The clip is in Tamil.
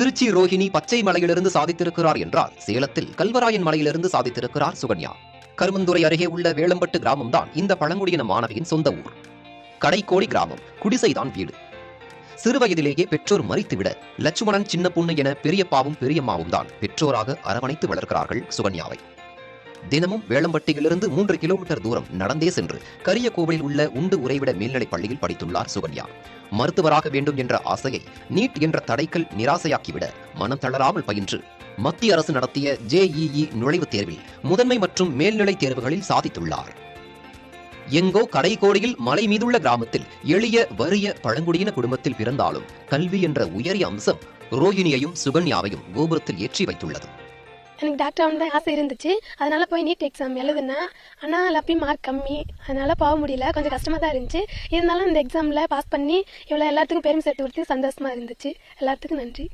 திருச்சி ரோஹிணி பச்சை மலையிலிருந்து சாதித்திருக்கிறார் என்றால், சேலத்தில் கல்வராயன் மலையிலிருந்து சாதித்திருக்கிறார் சுகன்யா. கருமந்துறை அருகே உள்ள வேளம்பட்டு கிராமம்தான் இந்த பழங்குடியின மாணவியின் சொந்த ஊர். கடைக்கோடி கிராமம், குடிசைதான் வீடு. சிறுவயதிலேயே பெற்றோர் மறித்துவிட லட்சுமணன், சின்ன பொண்ணு என பெரியப்பாவும் பெரியம்மாவும் தான் பெற்றோராக அரவணைத்து வளர்க்கிறார்கள் சுகன்யாவை. தினமும் வேளம்பட்டியிலிருந்து 3 கிலோமீட்டர் தூரம் நடந்தே சென்று கரியக்கோவிலில் உள்ள உண்டு உறைவிட மேல்நிலைப் பள்ளியில் படித்துள்ளார் சுகன்யா. மருத்துவராக வேண்டும் என்ற ஆசையை நீட் என்ற தடைக்கல் நிராசையாக்கிவிட மனம் தளராமல் பயின்று மத்திய அரசு நடத்திய JEE நுழைவுத் தேர்வில் முதன்மை மற்றும் மேல்நிலை தேர்வுகளில் சாதித்துள்ளார். எங்கோ கடைக்கோடியில் மலை மீதுள்ள கிராமத்தில் எளிய வறிய பழங்குடியின குடும்பத்தில் பிறந்தாலும் கல்வி என்ற உயரிய அம்சம் ரோஹிணியையும் சுகன்யாவையும் கோபுரத்தில் ஏற்றி வைத்துள்ளது. எனக்கு டாக்டர் ஆகணும் தான் ஆசை இருந்துச்சு. அதனால போய் நீட் எக்ஸாம் எழுதுனேன். ஆனால் அப்பயும் மார்க் கம்மி, அதனால போக முடியல. கொஞ்சம் கஷ்டமா தான் இருந்துச்சு. இருந்தாலும் இந்த எக்ஸாமில் பாஸ் பண்ணி இவ்வளோ எல்லாத்துக்கும் பெருமை சேர்த்து கொடுத்து சந்தோஷமா இருந்துச்சு. எல்லாத்துக்கும் நன்றி.